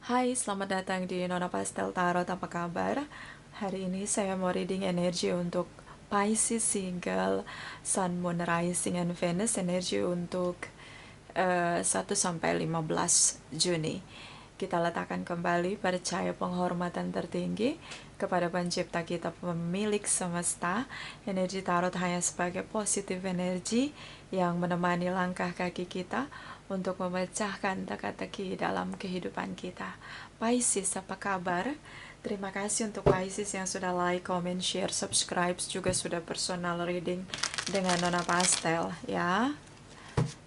Hai, selamat datang di Nona Pastel Tarot. Apa kabar? Hari ini saya mau reading energi untuk Pisces single Sun, Moon, Rising, and Venus. Energi untuk 1 sampai 15 Juni. Kita letakkan kembali percaya penghormatan tertinggi kepada pencipta kita, pemilik semesta. Energi tarot hanya sebagai positif energi yang menemani langkah kaki kita untuk memecahkan teka-teki dalam kehidupan kita. Pisces, apa kabar? Terima kasih untuk Pisces yang sudah like, comment, share, subscribe, juga sudah personal reading dengan Nona Pastel ya.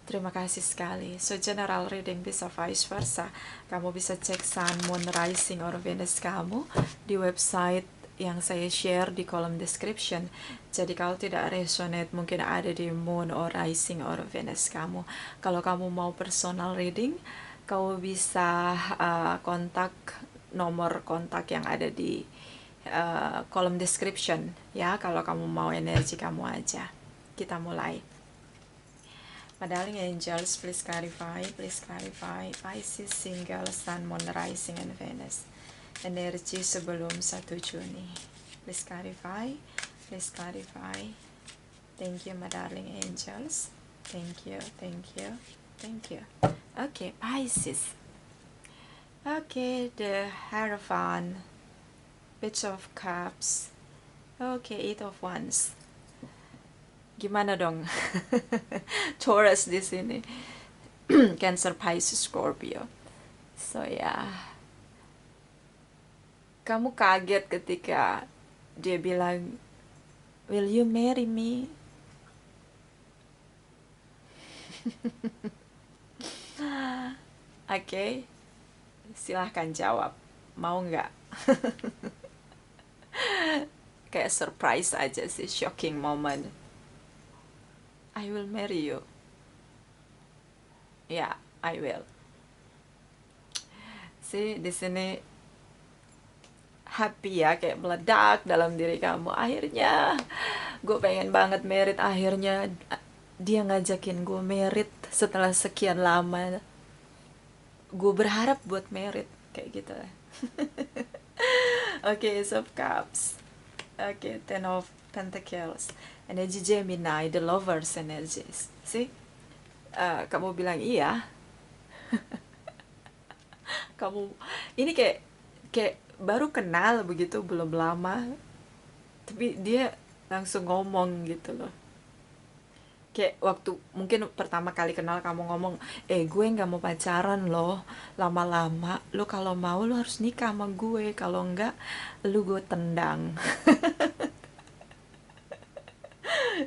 Terima kasih sekali. So, general reading bisa vice versa. Kamu bisa cek Sun, Moon, Rising, or Venus kamu di website yang saya share di kolom description. Jadi kalau tidak resonate, mungkin ada di Moon or Rising or Venus kamu. Kalau kamu mau personal reading, kamu bisa kontak nomor kontak yang ada di kolom description ya. Kalau kamu mau energi kamu aja. Kita mulai. My darling angels, please clarify, Pisces single Sun, Moon, Rising, and Venus. Energi sebelum 1 Juni. Please clarify, please clarify. Thank you, my darling angels. Thank you, thank you, thank you. Okay, Pisces. Okay, the Hierophant, Page of Cups. Okay, Eight of Wands. Gimana dong? Taurus di sini. Cancer, Pisces, Scorpio. So ya, kamu kaget ketika dia bilang, "Will you marry me?" Oke, silahkan jawab. Mau nggak? Kayak surprise aja sih, shocking moment. I will marry you. Ya, yeah, I will. Sih di sini happy ya, kayak meledak dalam diri kamu. Akhirnya gue pengen banget merit. Akhirnya dia ngajakin gue merit setelah sekian lama. Gue berharap buat merit kayak gitu lah. Oke, Ace of Cups. Oke, Ten of Pentacles. Energi Gemini, the lovers energies. See? Kamu bilang iya. Kamu ini kayak kayak baru kenal begitu, belum lama, tapi dia langsung ngomong gitu loh. Kayak waktu mungkin pertama kali kenal kamu ngomong, gue nggak mau pacaran loh lama-lama, lu kalau mau lu harus nikah sama gue, kalau enggak lu gue tendang.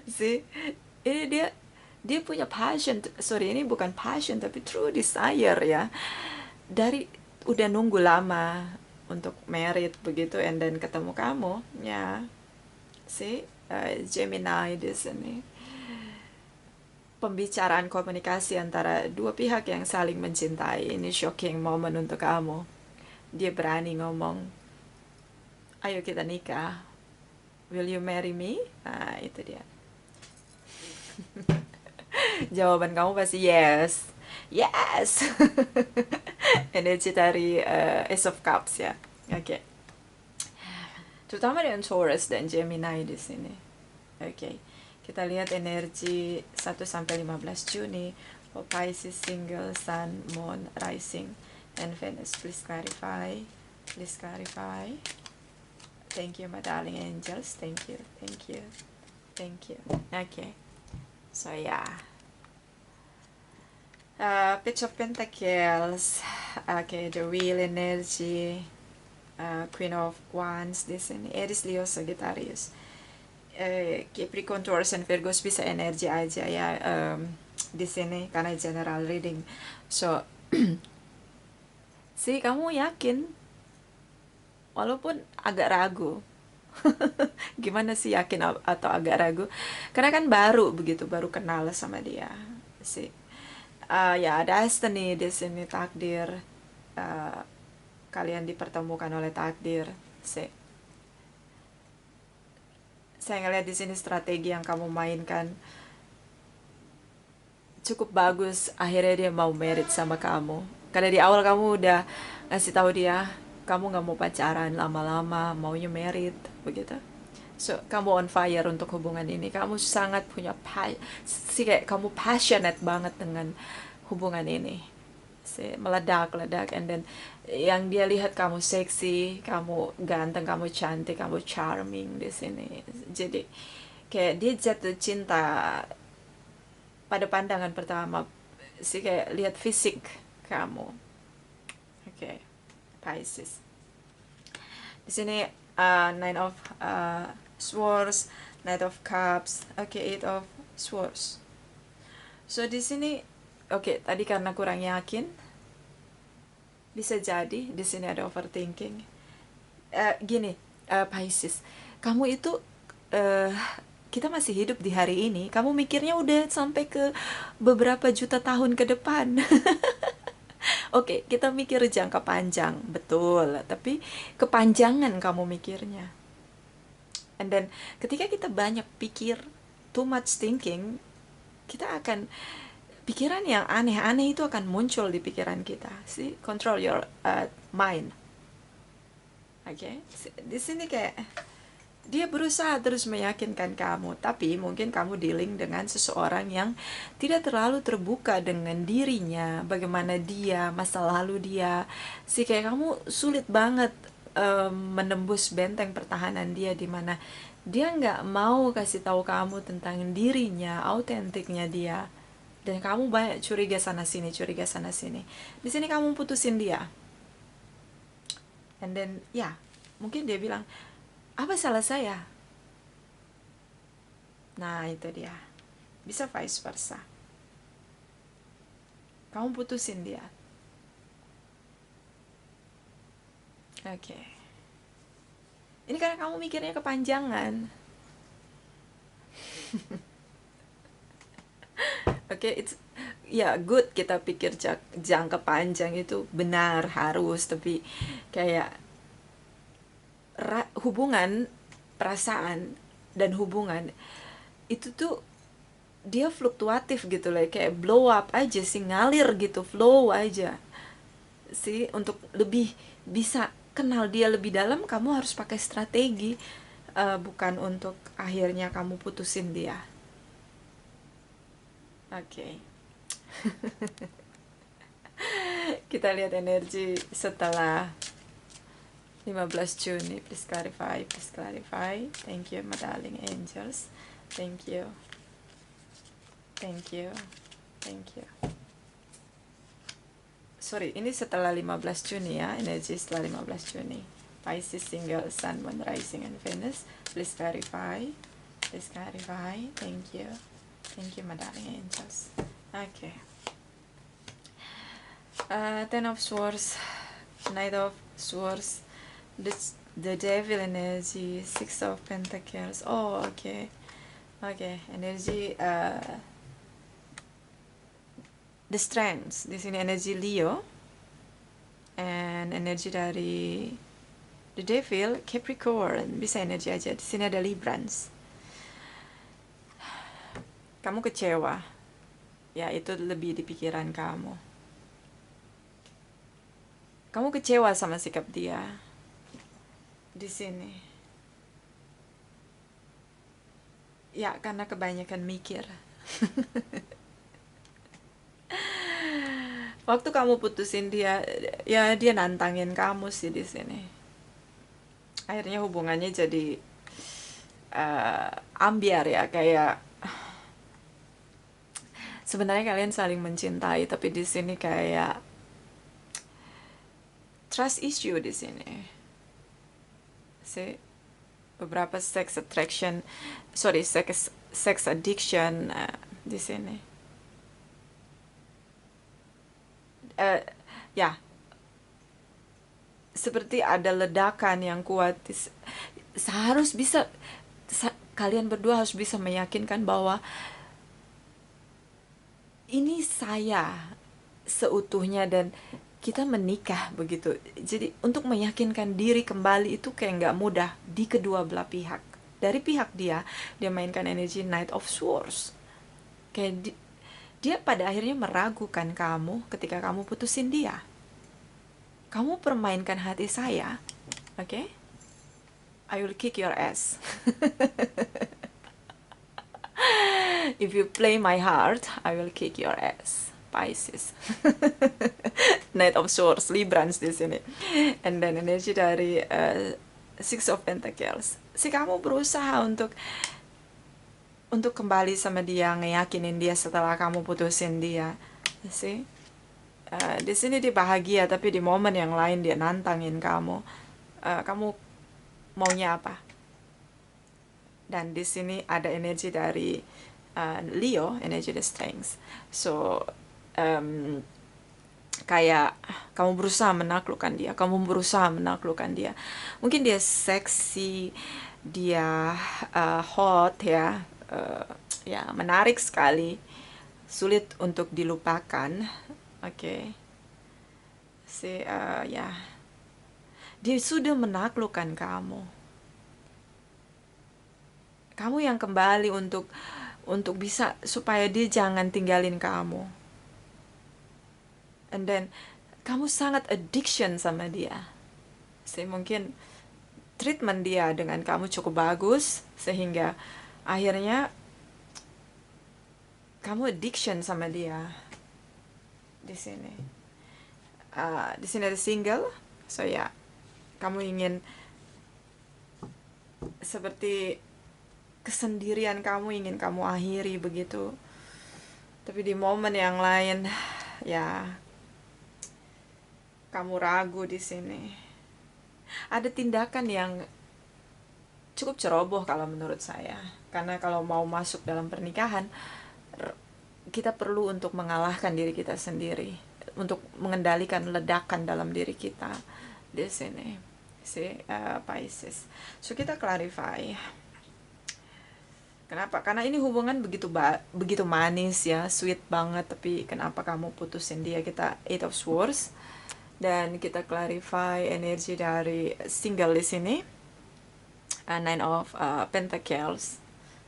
Sih, ini dia punya passion. Sorry, ini bukan passion tapi true desire ya, dari udah nunggu lama untuk merit begitu, and then ketemu kamu ya. Si Gemini di sini, pembicaraan komunikasi antara dua pihak yang saling mencintai. Ini shocking moment untuk kamu. Dia berani ngomong, ayo kita nikah, will you marry me? Nah itu dia. Jawaban kamu pasti yes, yes. Energi dari Ace of Cups ya. Oke, okay. Terutama dengan Taurus dan Gemini di sini. Oke, okay. Kita lihat energi 1 sampai 15 Juni for Pisces single Sun, Moon, Rising, and Venus. Please clarify. Please clarify. Thank you, my darling angels. Thank you. Thank you. Thank you. Okay. So yeah. Page of Pentacles. Okay, the real energy. Queen of Wands di sini. Aries, Leo, Sagittarius. Capricorn, Taurus, and Virgos bisa energi aja ya di sini karena general reading. So, sih kamu yakin walaupun agak ragu. Gimana sih yakin atau agak ragu? Karena kan baru begitu, baru kenal sama dia. Sih. Ya ada destiny di sini, takdir. Kalian dipertemukan oleh takdir. Sih. Saya ngeliat di sini strategi yang kamu mainkan cukup bagus. Akhirnya dia mau merit sama kamu karena di awal kamu udah ngasih tahu dia kamu nggak mau pacaran lama-lama, maunya married begitu. So kamu on fire untuk hubungan ini, kamu sangat punya sih, kayak kamu passionate banget dengan hubungan ini, sih meledak-ledak. And then yang dia lihat kamu seksi, kamu ganteng, kamu cantik, kamu charming di sini. Jadi kayak dia jatuh cinta pada pandangan pertama sih, kayak lihat fisik kamu. Oke, Pisces. Di sini Nine of Swords, Knight of Cups, Eight of Swords. So di sini, tadi karena kurang yakin, bisa jadi di sini ada overthinking. Gini, Pisces, kamu itu uh, kita masih hidup di hari ini, kamu mikirnya udah sampai ke beberapa juta tahun ke depan. Oke, kita mikir jangka panjang, betul, tapi kepanjangan kamu mikirnya. And then ketika kita banyak pikir, too much thinking, kita akan pikiran yang aneh-aneh itu akan muncul di pikiran kita. See, control your mind. Oke, di sini kayak dia berusaha terus meyakinkan kamu, tapi mungkin kamu dealing dengan seseorang yang tidak terlalu terbuka dengan dirinya, bagaimana dia, masa lalu dia. Sih kayak kamu sulit banget menembus benteng pertahanan dia, di mana dia nggak mau kasih tahu kamu tentang dirinya, autentiknya dia. Dan kamu banyak curiga sana sini, curiga sana sini. Di sini kamu putusin dia. And then mungkin dia bilang, apa salah saya? Nah, itu dia. Bisa vice versa. Kamu putusin dia. Oke. Ini karena kamu mikirnya kepanjangan. It's good kita pikir jangka panjang itu benar, harus, tapi kayak hubungan, perasaan dan hubungan itu tuh dia fluktuatif gitu loh, kayak blow up aja sih, ngalir gitu, flow aja sih. Untuk lebih bisa kenal dia lebih dalam, kamu harus pakai strategi, bukan untuk akhirnya kamu putusin dia. Oke. Kita lihat energi setelah 15 Juni. Please clarify, please clarify. Thank you, my darling angels. Thank you. Thank you. Thank you. Sorry, ini setelah 15 Juni ya, energi setelah 15 Juni. Pisces single sun, moon, rising, and Venus. Please clarify. Please clarify. Thank you. Thank you, my darling angels. Okay. Ten of Swords, Knight of Swords, the Devil energy, Six of Pentacles. Oh, okay. Energi the Strengths. Di sini energi Leo, and energi dari the Devil, Capricorn. Bisa energi aja. Di sini ada Librans. Kamu kecewa. Ya, itu lebih di pikiran kamu. Kamu kecewa sama sikap dia. Di sini. Ya, karena kebanyakan mikir. Waktu kamu putusin dia, ya dia nantangin kamu sih di sini. Akhirnya hubungannya jadi ambiar ya, kayak sebenarnya kalian saling mencintai, tapi di sini kayak trust issue di sini. See, beberapa sex addiction di sini. Seperti ada ledakan yang kuat. Kalian berdua harus bisa meyakinkan bahwa ini saya seutuhnya dan kita menikah begitu. Jadi untuk meyakinkan diri kembali itu kayak nggak mudah di kedua belah pihak. Dari pihak dia mainkan energi Knight of Swords. Kayak dia pada akhirnya meragukan kamu ketika kamu putusin dia. kamu permainkan hati saya, oke? I will kick your ass. If you play my heart, I will kick your ass. Pisces. Knight of Swords, Librans di sini. And then energi dari Six of Pentacles. Si kamu berusaha untuk kembali sama dia, ngeyakinin dia setelah kamu putusin dia. See? Di sini dia bahagia, tapi di momen yang lain dia nantangin kamu. Kamu maunya apa? Dan di sini ada energi dari Leo, energi the strength. So kayak kamu berusaha menaklukkan dia, mungkin dia seksi, dia hot ya, ya menarik sekali, sulit untuk dilupakan, oke. Ya, dia sudah menaklukkan kamu yang kembali untuk bisa supaya dia jangan tinggalin kamu. And then kamu sangat addiction sama dia. Mungkin treatment dia dengan kamu cukup bagus sehingga akhirnya kamu addiction sama dia. Di sini ada single, so ya, kamu ingin seperti kesendirian kamu ingin kamu akhiri begitu. Tapi di momen yang lain ya kamu ragu di sini. Ada tindakan yang cukup ceroboh kalau menurut saya. Karena kalau mau masuk dalam pernikahan, kita perlu untuk mengalahkan diri kita sendiri, untuk mengendalikan ledakan dalam diri kita di sini. Pisces. So kita clarify. Kenapa? Karena ini hubungan begitu manis ya, sweet banget, tapi kenapa kamu putusin dia? Kita Eight of Swords. Dan kita clarify energi dari single di sini, Nine of Pentacles.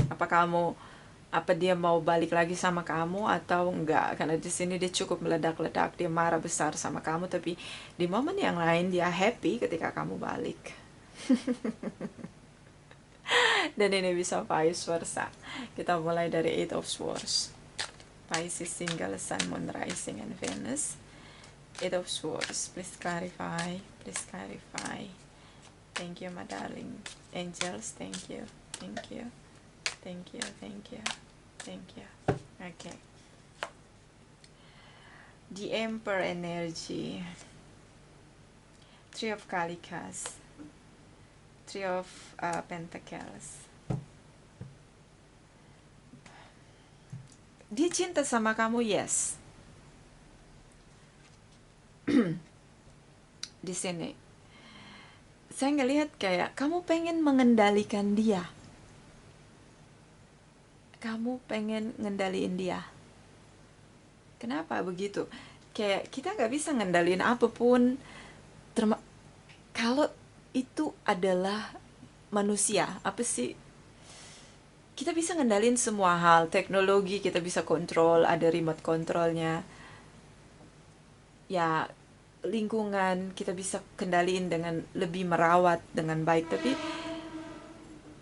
Apa dia mau balik lagi sama kamu atau enggak? Karena di sini dia cukup meledak-ledak, dia marah besar sama kamu, tapi di momen yang lain dia happy ketika kamu balik. Dan ini bisa vice versa. Kita mulai dari Eight of Swords. Pisces single, Sun, Moon, Rising, and Venus. Eight of Swords, please clarify, Thank you, my darling. Angels, thank you. Okay. The Emperor energy. Three of Kalikas. Three of Pentacles. Dia cinta sama kamu, yes. Di sini saya ngelihat kayak kamu pengen mengendalikan dia, kamu pengen ngendaliin dia. Kenapa begitu? Kayak kita nggak bisa ngendaliin apapun kalau itu adalah manusia. Apa sih, kita bisa ngendaliin semua hal, teknologi kita bisa kontrol, ada remote kontrolnya ya, lingkungan kita bisa kendaliin dengan lebih merawat dengan baik. Tapi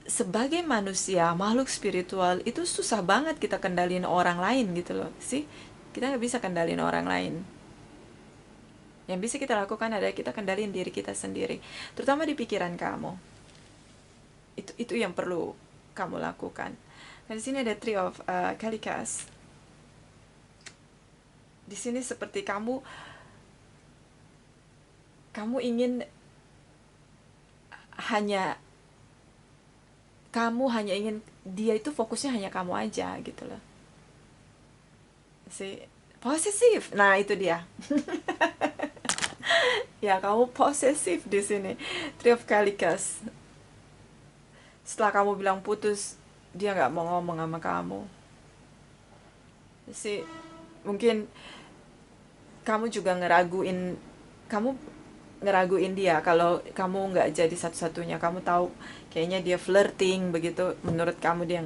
sebagai manusia, makhluk spiritual, itu susah banget kita kendaliin orang lain gitu loh sih. Kita nggak bisa kendaliin orang lain. Yang bisa kita lakukan adalah kita kendaliin diri kita sendiri, terutama di pikiran kamu. Itu yang perlu kamu lakukan. Nah, di sini ada Three of Kalikas. Di sini seperti kamu ingin hanya ingin dia itu fokusnya hanya kamu aja gitu loh. Posesif. Nah, itu dia. Ya, kamu posesif di sini. Three of Kalikas. Setelah kamu bilang putus, dia nggak mau ngomong sama kamu. Mungkin kamu juga ngeraguin dia kalau kamu nggak jadi satu-satunya. Kamu tahu kayaknya dia flirting begitu, menurut kamu dia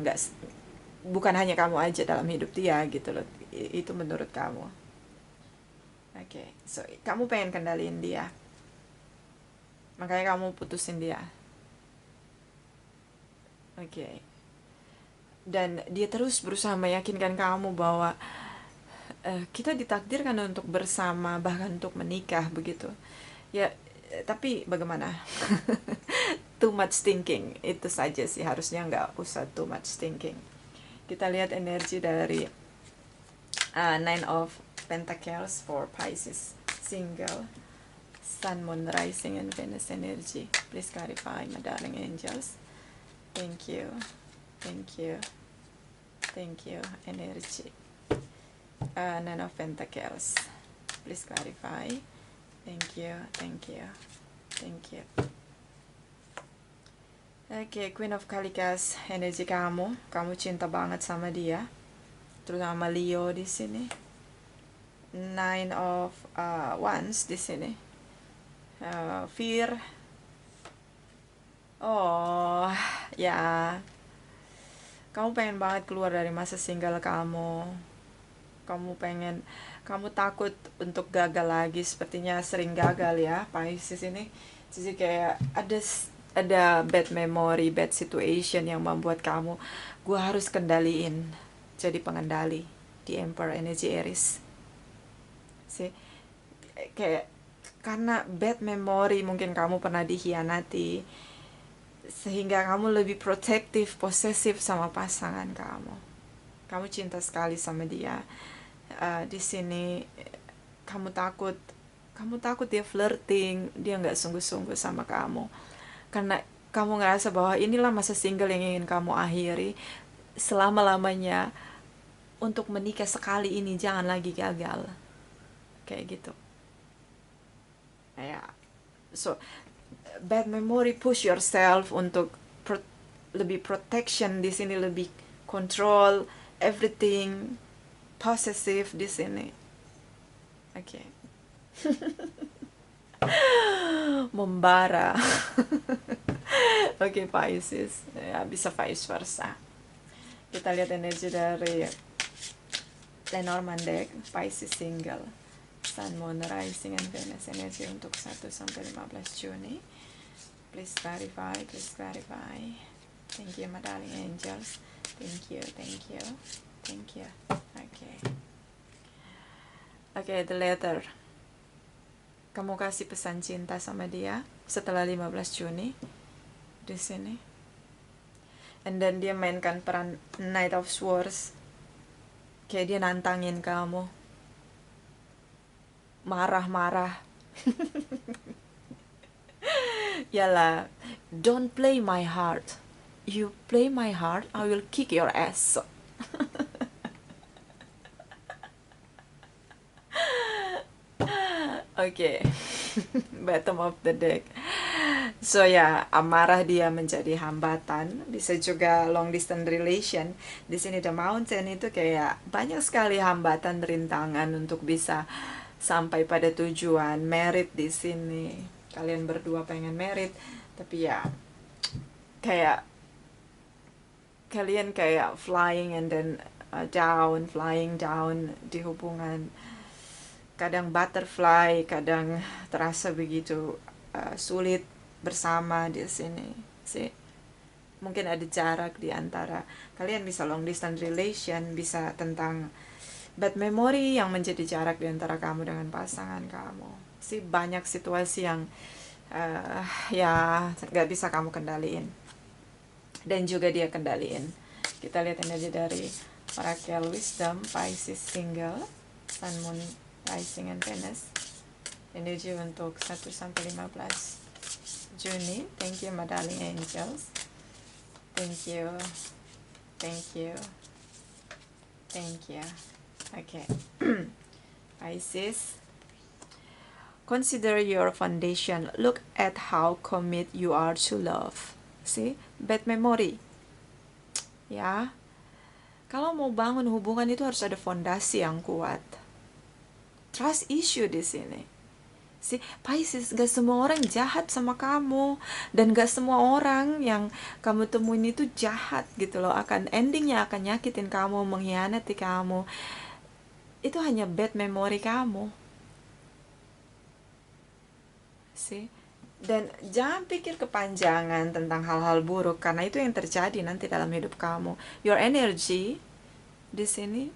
bukan hanya kamu aja dalam hidup dia gitu loh. Itu menurut kamu. Oke, so kamu pengen kendaliin dia. makanya kamu putusin dia. Oke. Dan dia terus berusaha meyakinkan kamu bahwa kita ditakdirkan untuk bersama, bahkan untuk menikah, begitu. Ya, tapi bagaimana? Too much thinking, itu saja sih, harusnya nggak usah too much thinking. Kita lihat energi dari Nine of Pentacles for Pisces single, Sun, Moon, Rising, and Venus energy. Please clarify, my darling angels. Thank you, thank you, thank you, energy. Nine of Pentacles. Please clarify. Thank you, thank you, thank you. Oke, Queen of Kalikas, energi kamu cinta banget sama dia, terutama Leo di sini. Nine of Wands di sini. Fear. Oh, ya. Kamu pengen banget keluar dari masa single kamu. Kamu takut untuk gagal lagi, sepertinya sering gagal ya, Pisces ini. Jadi kayak ada bad memory, bad situation yang membuat kamu, gua harus kendaliin, jadi pengendali di Emperor energy Aries. Sih, kayak karena bad memory, mungkin kamu pernah dikhianati, sehingga kamu lebih protektif, posesif sama pasangan kamu. Kamu cinta sekali sama dia. Di sini kamu takut dia flirting, dia nggak sungguh-sungguh sama kamu, karena kamu ngerasa bahwa inilah masa single yang ingin kamu akhiri selama-lamanya. Untuk menikah sekali ini jangan lagi gagal, kayak gitu ya. So bad memory, push yourself untuk lebih protection di sini, lebih control everything, possessive di sini. Oke. Membara. Oke, Pisces. Ya, bisa vice versa. Kita lihat energi dari Lenormand deck, Pisces single, Sun, Moon, Rising, and Venus energi untuk 1-15 Juni. Please clarify, please clarify. Thank you, my darling angels. Thank you, thank you, thank you. Okay, the letter. Kamu kasih pesan cinta sama dia setelah 15 Juni di sini. And then dia mainkan peran Knight of Swords. Kayak dia nantangin kamu. Marah-marah. Yalah, don't play my heart. You play my heart, I will kick your ass. Oke. Bottom of the deck. So ya, amarah dia menjadi hambatan, bisa juga long distance relation. Di sini The Mountain itu kayak banyak sekali hambatan, rintangan untuk bisa sampai pada tujuan. Merit di sini. Kalian berdua pengen merit, tapi ya kayak kalian kayak flying and then flying down di hubungan. Kadang butterfly, kadang terasa begitu sulit bersama di sini sih. Mungkin ada jarak di antara kalian, bisa long distance relation, bisa tentang bad memory yang menjadi jarak di antara kamu dengan pasangan kamu sih. Banyak situasi yang ya nggak bisa kamu kendaliin, dan juga dia kendaliin. Kita lihat energi dari Oracle Wisdom, Pisces single, Sun, Moon, Rising, and Venus energi untuk 1-15 Juni. Thank you, my darling angels. Thank you, thank you, thank you. Okay. Pisces, consider your foundation. Look at how commit you are to love. See, bad memory. Ya, kalau mau bangun hubungan itu harus ada fondasi yang kuat. Trust issue di sini. Si Pisces, gak semua orang jahat sama kamu, dan gak semua orang yang kamu temuin itu jahat gitu loh. Endingnya akan nyakitin kamu, mengkhianati kamu. Itu hanya bad memory kamu. Dan jangan pikir kepanjangan tentang hal-hal buruk, karena itu yang terjadi nanti dalam hidup kamu. Your energy di sini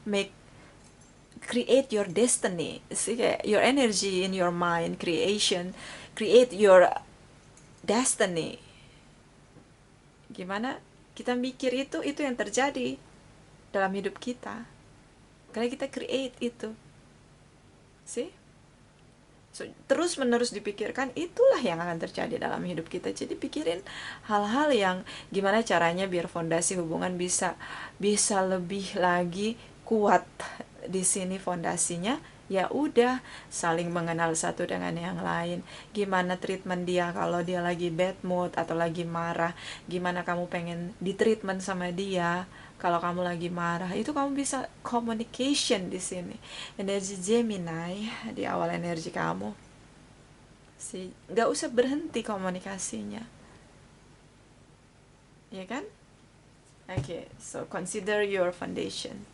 create your destiny. See, your energy in your mind, create your destiny. Gimana kita mikir itu yang terjadi dalam hidup kita. Karena kita create itu. See? So, terus menerus dipikirkan, itulah yang akan terjadi dalam hidup kita. Jadi pikirin hal-hal yang gimana caranya biar fondasi hubungan bisa lebih lagi kuat. Di sini fondasinya ya udah saling mengenal satu dengan yang lain. Gimana treatment dia kalau dia lagi bad mood atau lagi marah, gimana kamu pengen di treatment sama dia kalau kamu lagi marah. Itu kamu bisa communication di sini. Energi Gemini di awal energi kamu sih, nggak usah berhenti komunikasinya, ya kan? Okay, so consider your foundation.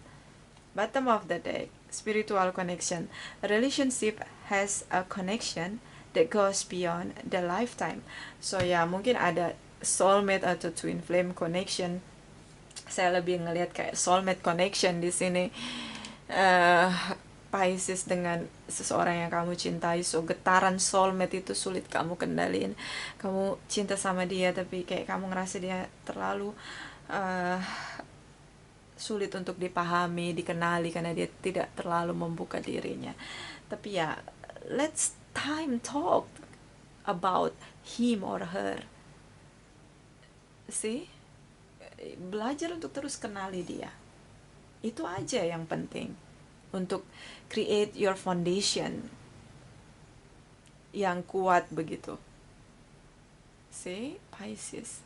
Bottom of the deck, spiritual connection. A relationship has a connection that goes beyond the lifetime. So ya, mungkin ada soulmate atau twin flame connection. Saya lebih ngelihat kayak soulmate connection di sini. Pisces dengan seseorang yang kamu cintai. So getaran soulmate itu sulit kamu kendaliin. Kamu cinta sama dia tapi kayak kamu ngerasa dia terlalu sulit untuk dipahami, dikenali, karena dia tidak terlalu membuka dirinya. Tapi ya, let's time talk about him or her. See? Belajar untuk terus kenali dia. Itu aja yang penting. Untuk create your foundation yang kuat begitu. See? Pisces.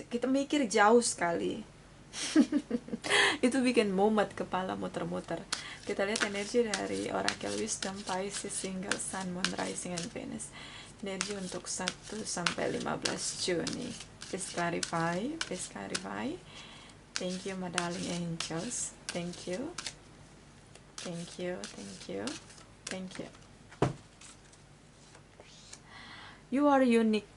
Kita mikir jauh sekali. Itu bikin mumet, kepala muter-muter. Kita lihat energi dari Oracle Wisdom Pisces Single Sun, Moon, Rising, and Venus. Energi untuk 1 sampai 15 Juni. Please clarify, please clarify. Thank you, my darling angels. Thank you. Thank you, thank you, thank you. You are unique.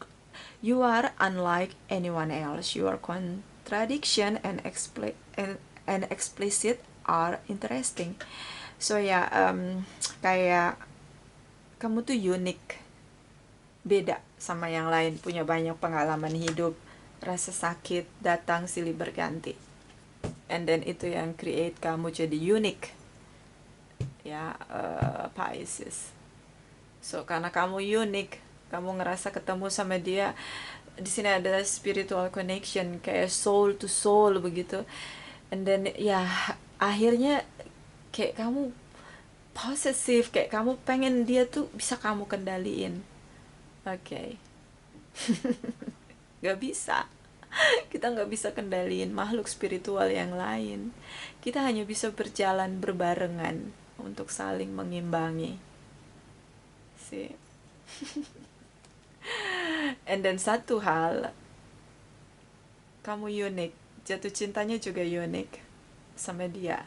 You are unlike anyone else. Your contradiction and explicit are interesting. So ya, kayak kamu tuh unik, beda sama yang lain, punya banyak pengalaman hidup, rasa sakit datang silih berganti, and then itu yang create kamu jadi unik, ya, Pisces. So karena kamu unik, kamu ngerasa ketemu sama dia. Di sini ada spiritual connection, kayak soul to soul begitu. And then ya, akhirnya kayak kamu posesif, kayak kamu pengen dia tuh bisa kamu kendaliin. Oke. Gak bisa. Kita gak bisa kendaliin makhluk spiritual yang lain. Kita hanya bisa berjalan berbarengan untuk saling mengimbangi. See? And then satu hal, kamu unik, jatuh cintanya juga unik sama dia.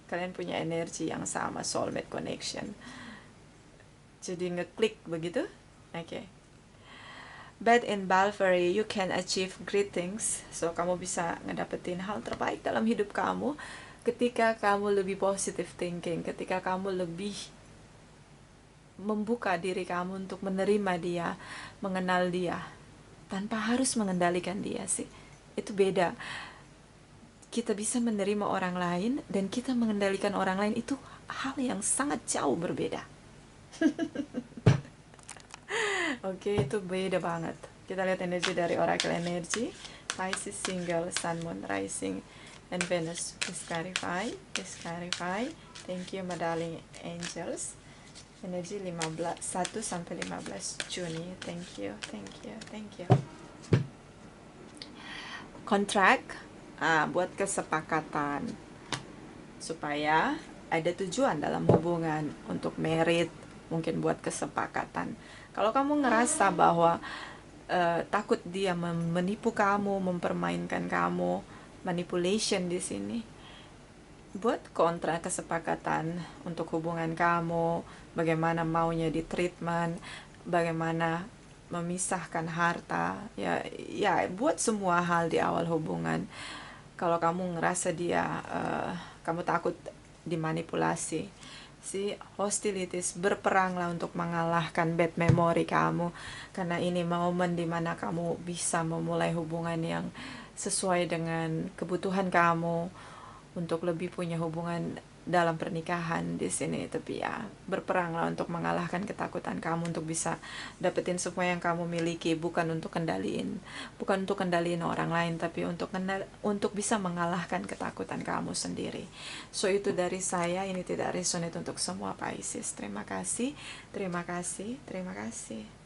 Kalian punya energi yang sama, soulmate connection. Jadi ngeklik begitu. Oke. But in Balfari, you can achieve great things. So kamu bisa ngedapetin hal terbaik dalam hidup kamu ketika kamu lebih positive thinking, ketika kamu lebih membuka diri kamu untuk menerima dia, mengenal dia, tanpa harus mengendalikan dia sih. Itu beda. Kita bisa menerima orang lain dan kita mengendalikan orang lain, itu hal yang sangat jauh berbeda. Oke, itu beda banget. Kita lihat energi dari Oracle Energy, Pisces Single Sun, Moon, Rising, and Venus. Please clarify, please clarify. Thank you, my darling angels. Energi 1 sampai 15 Juni. Thank you, thank you, thank you. Kontrak, buat kesepakatan supaya ada tujuan dalam hubungan, untuk merit, mungkin buat kesepakatan. Kalau kamu ngerasa bahwa takut dia menipu kamu, mempermainkan kamu, manipulation di sini, buat kontrak kesepakatan untuk hubungan kamu, bagaimana maunya di treatment, bagaimana memisahkan harta, ya buat semua hal di awal hubungan. Kalau kamu ngerasa dia, kamu takut dimanipulasi, si hostilities, berperanglah untuk mengalahkan bad memory kamu, karena ini momen dimana kamu bisa memulai hubungan yang sesuai dengan kebutuhan kamu untuk lebih punya hubungan dalam pernikahan di sini. Tapi ya, berperanglah untuk mengalahkan ketakutan kamu untuk bisa dapetin semua yang kamu miliki, bukan untuk kendaliin orang lain, tapi untuk bisa mengalahkan ketakutan kamu sendiri. So itu dari saya, ini tidak resonate untuk semua Pisces. Terima kasih, terima kasih, terima kasih.